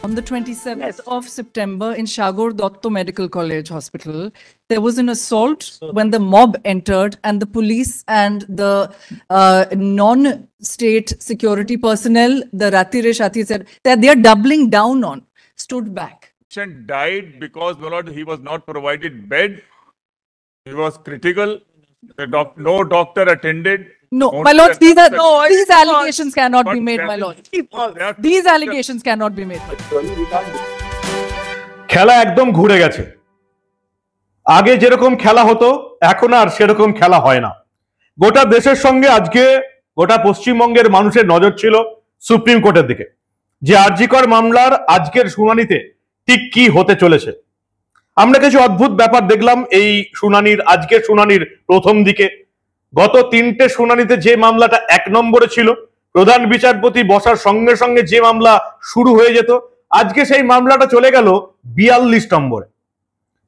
On the 27th of September in Shagor Dotto Medical College Hospital, there was an assault when the mob entered and the police and the non-state security personnel, the Ratire Shati said, that they are doubling down on, stood back. Patient died because my lord, he was not provided bed. He was critical. No doctor attended. No, my lord, these allegations cannot be made, my lord. These allegations cannot be made. খেলা একদম ঘুরে গেছে। আগে যেরকম খেলা হতো এখন আর সেরকম খেলা হয় না। গোটা দেশের সঙ্গে আজকে গোটা পশ্চিমবঙ্গের মানুষের নজর ছিল সুপ্রিম কোর্টের দিকে, যে আরজি কর মামলার আজকের শুনানিতে ঠিক কি হতে চলেছে। আমরা কিছু অদ্ভুত ব্যাপার দেখলাম এই শুনানির, আজকের শুনানির প্রথম দিকে। গত 3টে শুনানিতে যে মামলাটা 1 নম্বরে ছিল, প্রধান বিচারপতি বসার সঙ্গে সঙ্গে যে মামলা শুরু হয়ে যেত, আজকে সেই মামলাটা চলে গেল 42 নম্বরে।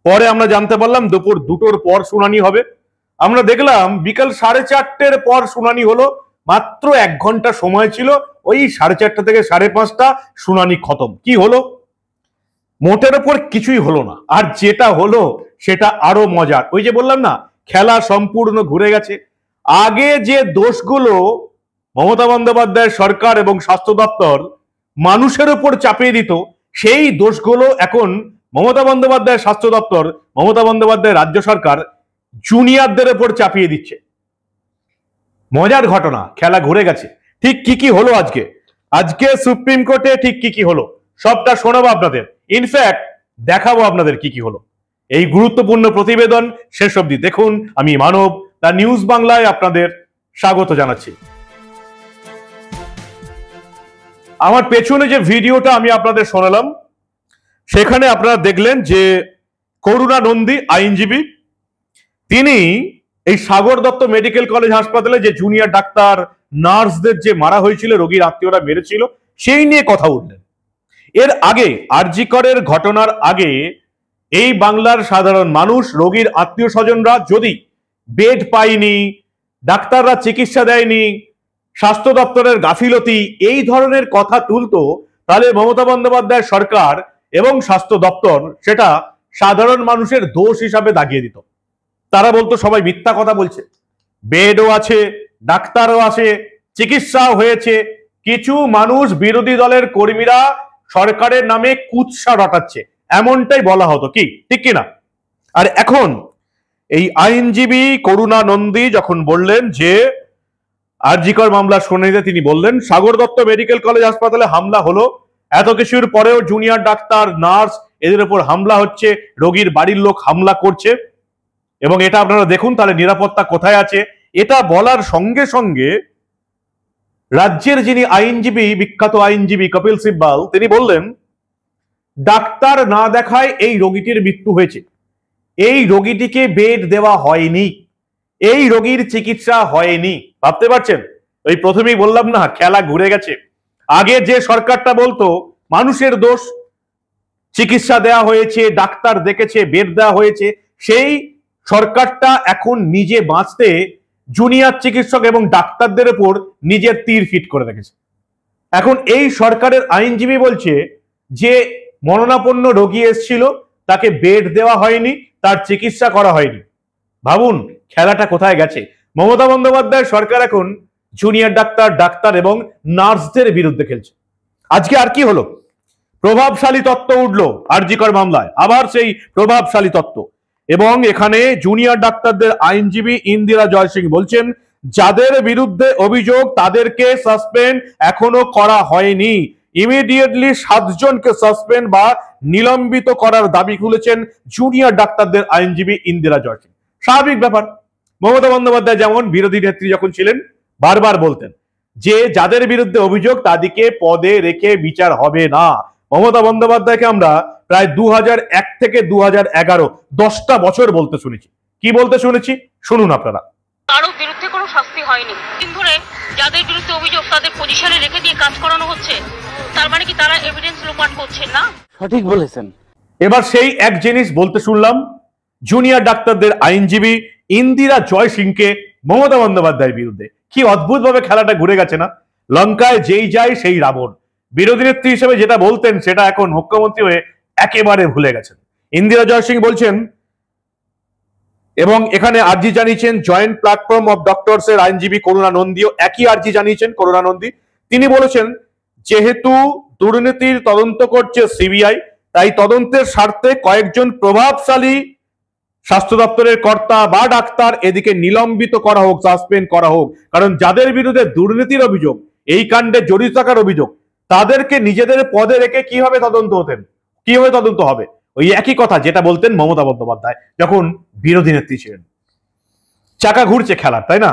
পরে আমরা জানতে পারলাম দুপুর 2টোর পর শুনানি হবে। আমরা দেখলাম বিকাল 4:30 পর শুনানি হলো। মাত্র 1 ঘন্টা সময় ছিল, ওই 4:30 থেকে 5:30 শুনানি খতম। কি হলো? মোটের ওপর কিছুই হলো না। আর যেটা হলো সেটা আরো মজার। ওই যে বললাম না, খেলা সম্পূর্ণ ঘুরে গেছে। আগে যে দোষগুলো মমতা বন্দ্যোপাধ্যায়ের সরকার এবং স্বাস্থ্য দপ্তর মানুষের উপর চাপিয়ে দিত, সেই দোষগুলো এখন মমতা বন্দ্যোপাধ্যায়ের স্বাস্থ্য দপ্তর, মমতা বন্দ্যোপাধ্যায়ের রাজ্য সরকার জুনিয়রদের উপর চাপিয়ে দিচ্ছে। মজার ঘটনা, খেলা ঘুরে গেছে। ঠিক কি হলো আজকে সুপ্রিম কোর্টে ঠিক কি হলো সবটা শোনাবো আপনাদের। ইনফ্যাক্ট দেখাবো আপনাদের কি হলো। এই গুরুত্বপূর্ণ প্রতিবেদন শেষ অবধি দেখুন। আমি মানব, দা নিউজ বাংলায় আপনাদের স্বাগত জানাচ্ছি। আমার পেছনে যে ভিডিওটা আমি আপনাদের শোনালাম, সেখানে আপনারা দেখলেন যে করুণা নন্দী আইনজীবী, তিনি এই সাগর দত্ত মেডিকেল কলেজ হাসপাতালে যে জুনিয়র ডাক্তার নার্সদের যে মারা হয়েছিল, রোগীর আত্মীয়রা মেরেছিল, সেই নিয়ে কথা উঠলেন। এর আগে আরজি করের ঘটনার আগে এই বাংলার সাধারণ মানুষ, রোগীর আত্মীয় স্বজনরা যদি বেড পায়নি, ডাক্তাররা চিকিৎসা দেয়নি, স্বাস্থ্য দপ্তরের গাফিলতি, এই ধরনের কথা তুলতো, তাহলে মমতা বন্দ্যোপাধ্যায় সরকার এবং স্বাস্থ্য দপ্তর সেটা সাধারণ মানুষের দোষ হিসাবে দাগিয়ে দিত। তারা বলতো সবাই মিথ্যা কথা বলছে, বেডও আছে, ডাক্তারও আছে, চিকিৎসাও হয়েছে। কিছু মানুষ, বিরোধী দলের কর্মীরা সরকারের নামে কুৎসা রটাচ্ছে, এমনটাই বলা হতো। কি ঠিক কিনা? আর এখন এই আইনজীবী করুণা নন্দী যখন বললেন যে আরজি কর মামলার শুনানিতে, তিনি বললেন সাগর দত্ত মেডিকেল কলেজ হাসপাতালে হামলা হলো, এত কিছুর পরেও জুনিয়র ডাক্তার, নার্স, এদের উপর হামলা হচ্ছে, রোগীর বাড়ির লোক হামলা করছে, এবং এটা আপনারা দেখুন তাহলে নিরাপত্তা কোথায় আছে। এটা বলার সঙ্গে সঙ্গে রাজ্যের যিনি আইনজীবী, বিখ্যাত আইনজীবী কপিল সিব্বাল, তিনি বললেন ডাক্তার না দেখায় এই রোগীটির মৃত্যু হয়েছে, এই রোগীটিকে বেড দেওয়া হয়নি, এই রোগীর চিকিৎসা হয়নি। ভাবতে পারছেন? ওই প্রথমেই বললাম না, খেলা ঘুরে গেছে। আগে যে সরকারটা বলতো মানুষের দোষ, চিকিৎসা দেওয়া হয়েছে, ডাক্তার দেখেছে, বেড দেওয়া হয়েছে, সেই সরকারটা এখন নিজে বাঁচতে জুনিয়র চিকিৎসক এবং ডাক্তারদের উপর নিজের তীর ফিট করে রেখেছে। এখন এই সরকারের আইনজীবী বলছে যে মরণাপন্ন রোগী এসেছিল, তাকে বেড দেওয়া হয়নি, তার চিকিৎসা করা হয়নি। ভাবুন খেলাটা কোথায় গেছে। মমতা বন্দ্যোপাধ্যায় সরকার এখন জুনিয়র ডাক্তার এবং নার্সদের বিরুদ্ধে খেলছে। আজকে আর কি হলো? প্রভাবশালী তত্ত্ব উঠলো আরজি কর মামলায়, আবার সেই প্রভাবশালী তত্ত্ব। এবং এখানে জুনিয়র ডাক্তারদের আইনজীবী ইন্দিরা জয়সিং বলছেন যাদের বিরুদ্ধে অভিযোগ তাদেরকে সাসপেন্ড এখনো করা হয়নি, ইমিডিয়েটলি 7 জনকে সাসপেন্ড বা নিলম্বিত করার দাবি তুলেছেন জুনিয়র ডাক্তারদের আইনজীবী ইন্দিরা জয়সিং। স্বাভাবিক ব্যাপার, মমতা বন্দ্যোপাধ্যায় যেমন বিরোধী নেত্রী যখন ছিলেন বারবার বলতেন যে যাদের বিরুদ্ধে অভিযোগ তাদেরকে পদে রেখে বিচার হবে না। মমতা বন্দ্যোপাধ্যায়কে আমরা প্রায় 2001 থেকে 2011 10টা বছর বলতে শুনেছি। কি বলতে শুনেছি শুনুন আপনারা। কারো বিরুদ্ধে কোনো শাস্তি হয়নি, দিন ধরে যাদের বিরুদ্ধে অভিযোগ তাদের পজিশনে রেখে দিয়ে কাজ করানো হচ্ছে, তার মানে কি তারা এভিডেন্স লোপাট করছেন না? সঠিক বলেছেন। এবার সেই এক জিনিস বলতে শুনলাম জুনিয়র ডাক্তারদের আইনজীবী ইন্দিরা জয়সিংকে মমতা বন্দ্যোপাধ্যায়ের বিরুদ্ধে। কি অদ্ভুত ভাবে খেলাটা ঘুরে গেছে না? লঙ্কায় যেই যায় সেই রাবণ। বিরোধী নেত্রী হিসেবে যেটা বলতেন সেটা এখন মুখ্যমন্ত্রী হয়ে একেবারে ভুলে গেছেন। ইন্দিরা জয়সিং বলছেন, এবং এখানে আর্জি জানিয়েছেন জয়েন্ট প্ল্যাটফর্ম অফ ডক্টরস এর আইনজীবী করুণা নন্দীও একই আর্জি জানিয়েছেন। করুণা নন্দী তিনি বলেছেন, যেহেতু দুর্নীতির তদন্ত করছে সিবিআই, তাই তদন্তের স্বার্থে কয়েকজন প্রভাবশালী স্বাস্থ্য দপ্তরের কর্তা বা ডাক্তার এদিকে নিলম্বিত করা হোক, সাসপেন্ড করা হোক। কারণ যাদের বিরুদ্ধে দুর্নীতির অভিযোগ, এই কাণ্ডে জড়িত থাকার অভিযোগ, তাদেরকে নিজেদের পদে রেখে কিভাবে তদন্ত হবে? ওই একই কথা যেটা বলতেন মমতা বন্দ্যোপাধ্যায় যখন বিরোধী নেত্রী ছিলেন। চাকা ঘুরছে খেলার, তাই না?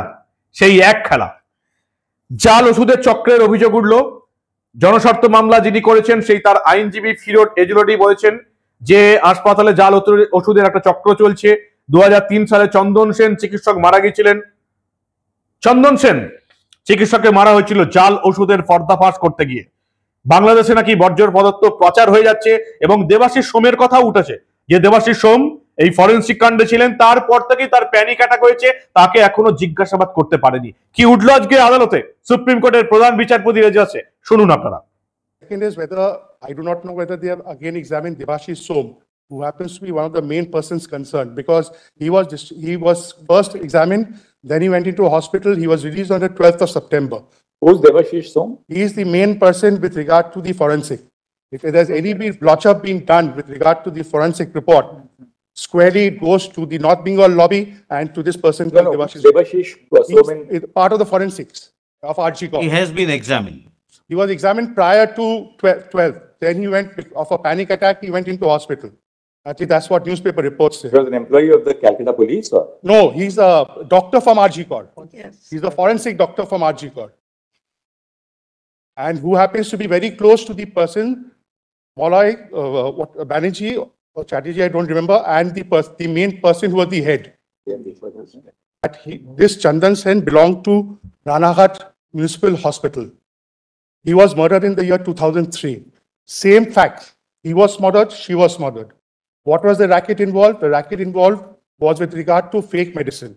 সেই এক খেলা। জাল ওষুধের চক্রের অভিযোগ উঠল। জনস্বার্থ মামলা যিনি করেছেন সেই তার আইনজীবী ফিরোজ এজুলটি বলেছেন যে হাসপাতালে জাল ওষুধের একটা চক্র চলছে। 2003 সালে চন্দন সেন চিকিৎসক মারা গিয়েছিলেন। চন্দন সেন চিকিৎসককে মারা হয়েছিল জাল ওষুধের পর্দাফাশ করতে গিয়ে। বাংলাদেশে নাকি বর্জ্য পদার্থ প্রচার হয়ে যাচ্ছে এবং দেবাশিস সোমের কথা উঠেছে যে দেবাশিস সোম এই ফরেনসিক কাণ্ডে ছিলেন, তারপর থেকেই তার প্যানিক অ্যাটাক হয়েছে, তাকে এখনো জিজ্ঞাসাবাদ করতে পারেনি। কি উঠলো আজকে আদালতে? সুপ্রিম কোর্টের প্রধান বিচারপতি রেজে আছে, শুনুন আপনারা। Second is whether, I do not know whether they have again examined Devashish Som, who happens to be one of the main persons concerned, because he was first examined, then he went into a hospital, he was released on the 12th of September. Who's Devashish Som? He is the main person with regard to the forensic. If there's any blotch-up being done with regard to the forensic report, squarely it goes to the North Bengal lobby and to this person called Devashish. Devashish Som He's part of the forensics of RG Corp. He has been examined. He was examined prior to 12. Then he went, of a panic attack, he went into hospital. Actually, that's what newspaper reports say. He was an employee of the Calcutta police, or? No, he's a doctor from RG Corp. Yes. He's a forensic doctor from RG Corp. And who happens to be very close to the person, Molai, Banerjee or Chatterjee, I don't remember, and the main person who was the head. This Chandan Sen belonged to Ranaghat Municipal Hospital. He was murdered in the year 2003. Same fact. He was murdered, she was murdered. What was the racket involved? The racket involved was with regard to fake medicine.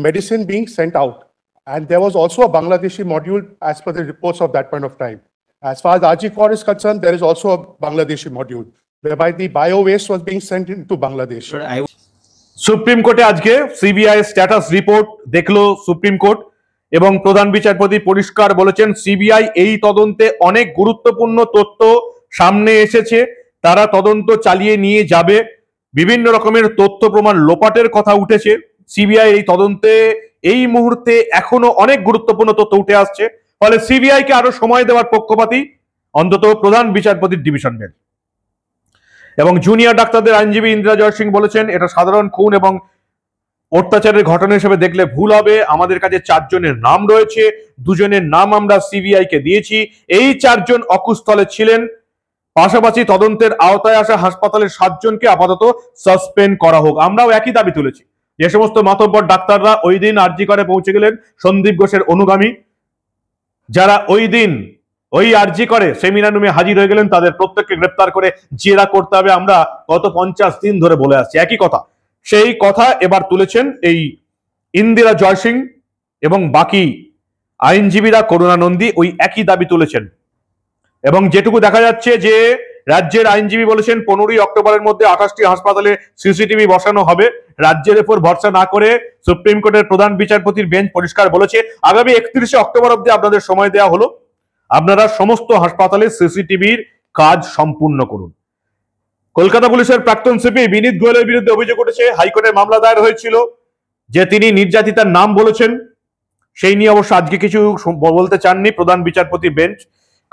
Medicine being sent out. And there was also a Bangladeshi module as per the reports of that point of time. As far as RG Corp is concerned, there is also a Bangladeshi module, whereby the bio waste was being sent into Bangladesh. Supreme কোর্টে আজকে CBI status report দেখলো supreme court, এবং প্রধান বিচারপতি পরিষ্কার বলেছেন CBI এই তদন্তে অনেক গুরুত্বপূর্ণ তথ্য সামনে এসেছে, তারা তদন্ত চালিয়ে নিয়ে যাবে। বিভিন্ন রকমের তথ্য প্রমাণ লোপাটের কথা উঠেছে। সিবিআই এই তদন্তে এই মুহূর্তে এখনো অনেক গুরুত্বপূর্ণ তথ্য উঠে আসছে, ফলে সিবিআই কে আরো সময় দেওয়ার পক্ষপাতী অন্তত প্রধান বিচারপতির ডিভিশন বেঞ্চ। এবং জুনিয়র ডাক্তারদের আইনজীবী ইন্দিরা জয়সিং বলেছেন এটা সাধারণ খুন এবং অত্যাচারের ঘটনা হিসেবে দেখলে ভুল হবে। আমাদের কাছে 4 জনের নাম রয়েছে, 2 জনের নাম আমরা সিবিআই কে দিয়েছি। এই 4 জন অকুস্থলে ছিলেন। পাশাপাশি তদন্তের আওতায় আসা হাসপাতালের 7 জনকে আপাতত সাসপেন্ড করা হোক। আমরাও একই দাবি তুলেছি। যে সমস্ত মাতব্বর ডাক্তাররা ওই দিন আরজি করে পৌঁছে গেলেন সন্দীপ ঘোষের অনুগামী, যারা ওই দিন ওই আরজি করে সেমিনার রুমে হাজির হয়ে গেলেন, তাদের প্রত্যেককে গ্রেপ্তার করে জেরা করতে হবে। আমরা গত 50 দিন ধরে বলে আসছি একই কথা। সেই কথা এবার তুলেছেন এই ইন্দিরা জয়সিং এবং বাকি আইনজীবীরা। করুণা নন্দী ওই একই দাবি তুলেছেন। এবং যেটুকু দেখা যাচ্ছে যে রাজ্যের আইনজীবী বলেছেন 15ই অক্টোবরের মধ্যে 28টি হাসপাতালে সিসিটিভি বসানো হবে। রাজ্যের উপর ভরসা না করে সুপ্রিম কোর্টের প্রধান বিচারপতির বেঞ্চ পরিষ্কার বলেছে আগামী 31শে অক্টোবর অব্দি আপনাদের সময় দেওয়া হলো, আপনারা সমস্ত হাসপাতালে সিসিটিভির কাজ সম্পূর্ণ করুন। কলকাতা পুলিশের প্রাক্তন সিপি বিনীত গোয়েলের বিরুদ্ধে অভিযোগ উঠেছে। হাইকোর্টে মামলা দায়ের হয়েছিল যে তিনি নির্যাতিতার নাম বলেছেন, সেই নিয়ে অবশ্য আজকে কিছু বলতে চাননি প্রধান বিচারপতি বেঞ্চ।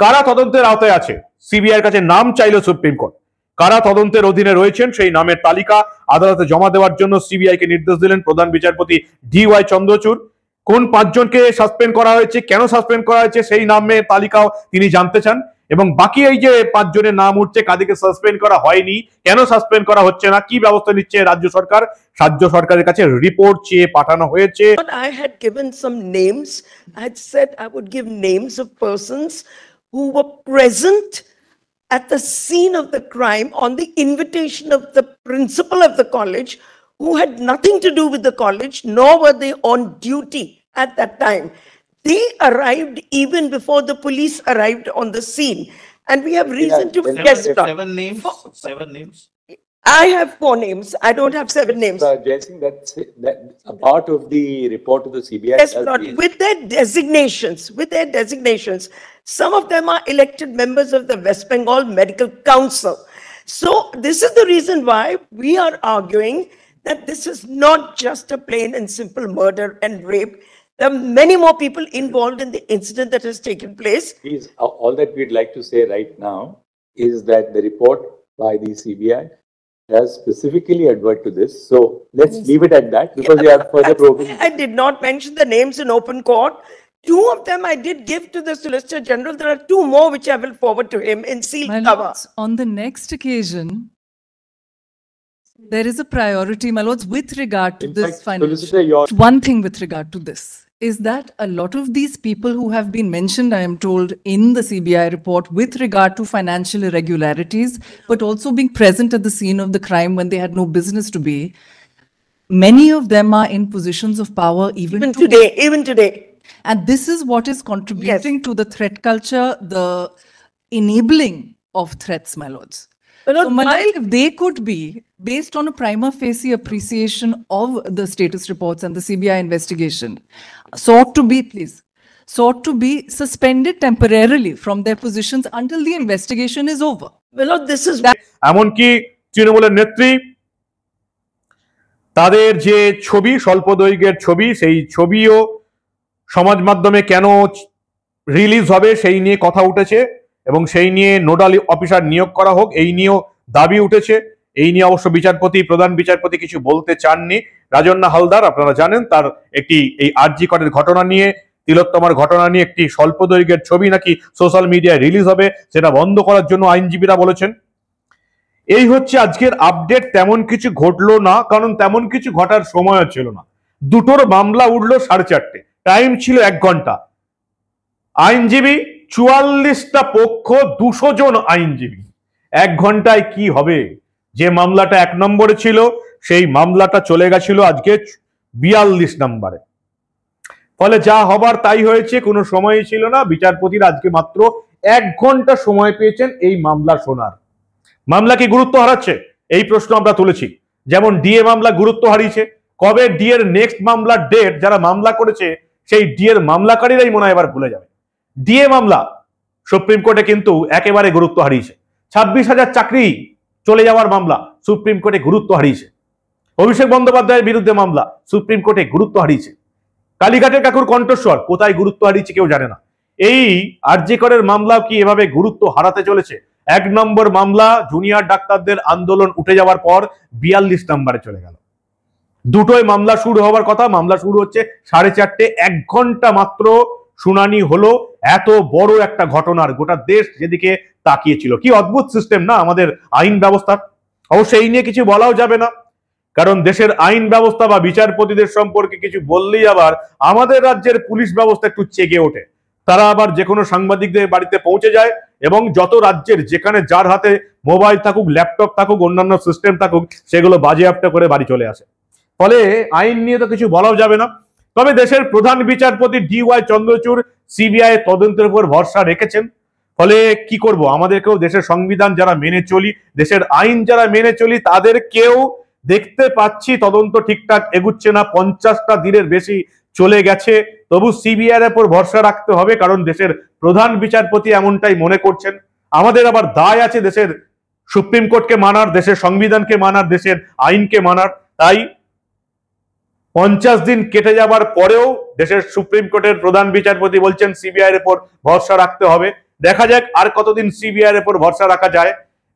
কারা তদন্তের আওতায় আছে সিবিআই এর কাছে নাম চাইল সুপ্রিম কোর্ট। কারা তদন্তের অধীনে রয়েছেন সেই নামের তালিকা আদালতে জমা দেওয়ার জন্য সিবিআই কে নির্দেশ দিলেন প্রধান বিচারপতি DY চন্দ্রচূড়। কোন 5 জনকে সাসপেন্ড করা হয়েছে, কেন সাসপেন্ড করা হয়েছে সেই নামের তালিকাও তিনি জানতে চান। এবং বাকি এই যে 5 জনের নাম উঠছে, কাদেরকে সাসপেন্ড করা হয়নি, কেন সাসপেন্ড করা হচ্ছে না, কি ব্যবস্থা নিচ্ছে রাজ্য সরকার, রাজ্য সরকারের কাছে রিপোর্ট চেয়ে পাঠানো হয়েছে। I had given some names. I had said I would give names of persons who were present at the scene of the crime on the invitation of the principal of the college, who had nothing to do with the college, nor were they on duty at that time. They arrived even before the police arrived on the scene. And we have reason to guess. Seven names. 7 names. I have 4 names. I don't have 7 names. Jai Singh, that's a part of the report to the CBI. Yes, Lord, with their designations, some of them are elected members of the West Bengal Medical Council. So this is the reason why we are arguing that this is not just a plain and simple murder and rape. There are many more people involved in the incident that has taken place. All that we'd like to say right now is that the report by the CBI has specifically adverted to this. So let's leave it at that because we have further probing. I did not mention the names in open court. 2 of them I did give to the Solicitor General. There are 2 more which I will forward to him in sealed My cover. lords, on the next occasion, there is a priority, my lords, with regard to In this fact, financial. Solicitor, your One thing with regard to this is that a lot of these people who have been mentioned, I am told, in the CBI report with regard to financial irregularities, but also being present at the scene of the crime when they had no business to be, many of them are in positions of power even Today. And this is what is contributing to the threat culture, the enabling of threats, my lords. So, my lords, if they could be, based on a prima facie appreciation of the status reports and the CBI investigation, sought to be suspended temporarily from their positions until the investigation is over. My lord, this is এমনকি তৃণমূলের নেত্রী তাদের যে ছবি স্বল্প দৈর্ঘ্যের ছবি সেই ছবিও সমাজ মাধ্যমে কেন রিলিজ হবে সেই নিয়ে কথা উঠেছে এবং সেই নিয়ে নোডাল অফিসার নিয়োগ করা হোক এই নিয়েও দাবি উঠেছে। এই নিয়ে অবশ্য প্রধান বিচারপতি কিছু বলতে চাননি। রাজন্না হালদার আপনারা জানেন তার একটি এই আরজি করের ঘটনা নিয়ে তিলোত্তমার ঘটনা নিয়ে একটি স্বল্প দৈর্ঘ্যের ছবি নাকি সোশ্যাল মিডিয়ায় রিলিজ হবে সেটা বন্ধ করার জন্য আইনজীবীরা বলেছেন। এই হচ্ছে আজকের আপডেট। তেমন কিছু ঘটলো না, কারণ তেমন কিছু ঘটার সময়ও ছিল না। দুটোর মামলা উঠলো 4:30, টাইম ছিল 1 ঘন্টা। আইনজীবী 44টা পক্ষ, 200 জন আইনজীবী, 1 ঘন্টায় কি হবে? যে মামলাটা 1 নম্বরে ছিল সেই মামলাটা চলে গেছিল আজকে 42 নম্বরে। ফলে যা হবার তাই হয়েছে, কোনো সময়ই ছিল না। বিচারপতিরা আজকে মাত্র 1 ঘন্টা সময় পেয়েছেন এই মামলা শোনার। মামলা কি গুরুত্ব হারাচ্ছে? এই প্রশ্ন আমরা তুলেছি। যেমন ডিএ মামলা গুরুত্ব হারিয়েছে। কবে ডিএর নেক্সট মামলার ডেট যারা মামলা করেছে সেই ডিএর মামলাকারীরাই মনে হয় এবার ভুলে যাবে। ডিএ মামলা সুপ্রিম কোর্টে কিন্তু একেবারে গুরুত্ব হারিয়েছে। 26,000 চাকরি চলে যাওয়ার মামলা সুপ্রিম কোর্টে গুরুত্ব হারিয়েছে। অভিষেক বন্দ্যোপাধ্যায়ের বিরুদ্ধে মামলা সুপ্রিম কোর্টে গুরুত্ব হারিয়েছে। কালীঘাটের কাকুর কণ্ঠস্বর কোথায় গুরুত্ব হারিয়েছে কেউ জানে না। এই আরজি করের মামলাও কি এভাবে গুরুত্ব হারাতে চলেছে? 1 নম্বর মামলা জুনিয়র ডাক্তারদের আন্দোলন উঠে যাওয়ার পর 42 নম্বরে চলে গেল। দুটোই মামলা শুরু হওয়ার কথা, মামলা শুরু হচ্ছে 4:30, 1 ঘন্টা মাত্র শুনানি হলো। এত বড় একটা ঘটনার গোটা দেশ যেদিকে তাকিয়েছিল। কি অদ্ভুত সিস্টেম না আমাদের আইন ব্যবস্থার। অবশ্যই এই নিয়ে কিছু বলাও যাবে না, কারণ দেশের আইন ব্যবস্থা বা বিচারপতিদের সম্পর্কে কিছু বললেই আবার আমাদের রাজ্যের পুলিশ ব্যবস্থা একটু চেগে ওঠে। তারা আবার যে কোনো সাংবাদিকদের বাড়িতে পৌঁছে যায় এবং যত রাজ্যের যেখানে যার হাতে মোবাইল থাকুক, ল্যাপটপ থাকুক, অন্যান্য সিস্টেম থাকুক, সেগুলো বাজেয়াপ্ত করে বাড়ি চলে আসে। ফলে আইন নিয়ে তো কিছু বলাও যাবে না। তবে দেশের প্রধান বিচারপতি DY চন্দ্রচূড় সিবিআই তদন্তের উপর ভরসা রেখেছেন। ফলে কি করব, আমাদেরকেও দেশের সংবিধান যারা মেনে চলি, দেশের আইন যারা মেনে চলি, তাদেরকেও দেখতে পাচ্ছি তদন্ত ঠিকঠাক এগুচ্ছে না। 50টা দিনের বেশি চলে গেছে, তবু সিবিআই এর উপর ভরসা রাখতে হবে, কারণ দেশের প্রধান বিচারপতি এমনটাই মনে করছেন। আমাদের আবার দায় আছে দেশের সুপ্রিম কোর্টকে মানার, দেশের সংবিধানকে মানার, দেশের আইনকে মানার। তাই 50 দিন কেটে যাবার পরেও দেশের সুপ্রিম কোর্টের প্রধান বিচারপতি বলছেন সিবিআই এর উপর ভরসা রাখতে হবে। দেখা যাক আর কতদিন সিবিআই এর উপর ভরসা রাখা যায়।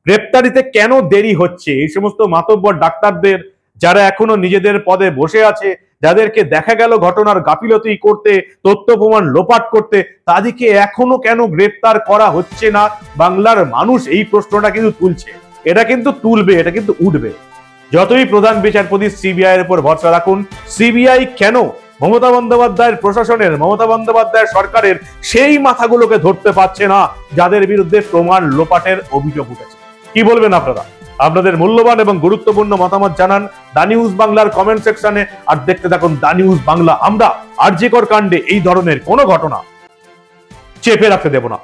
গ্রেপ্তারিতে কেন দেরি হচ্ছে? এই সমস্ত মাতব্বর ডাক্তারদের যারা এখনো নিজেদের পদে বসে আছে, যাদেরকে দেখা গেল ঘটনার গাফিলতি করতে, তথ্য প্রমাণ লোপাট করতে, তাদেরকে এখনো কেন গ্রেপ্তার করা হচ্ছে না? বাংলার মানুষ এই প্রশ্নটা কিন্তু তুলছে। এটা কিন্তু তুলবে, এটা কিন্তু উঠবে। যতই প্রধান বিচারপতি সিবিআই এর উপর ভরসা রাখুন, সিবিআই কেন মমতা বন্দ্যোপাধ্যায়ের প্রশাসনের, মমতা বন্দ্যোপাধ্যায়ের সরকারের সেই মাথাগুলোকে ধরতে পারছে না যাদের বিরুদ্ধে প্রমাণ লোপাটের অভিযোগ উঠেছে? কি বলবেন আপনারা? আপনাদের মূল্যবান এবং গুরুত্বপূর্ণ মতামত জানান দা নিউজ বাংলার কমেন্ট সেকশনে। আর দেখতে থাকুন দা নিউজ বাংলা। আমরা আরজিকর কাণ্ডে এই ধরনের কোনো ঘটনা চেপে রাখতে দেব না।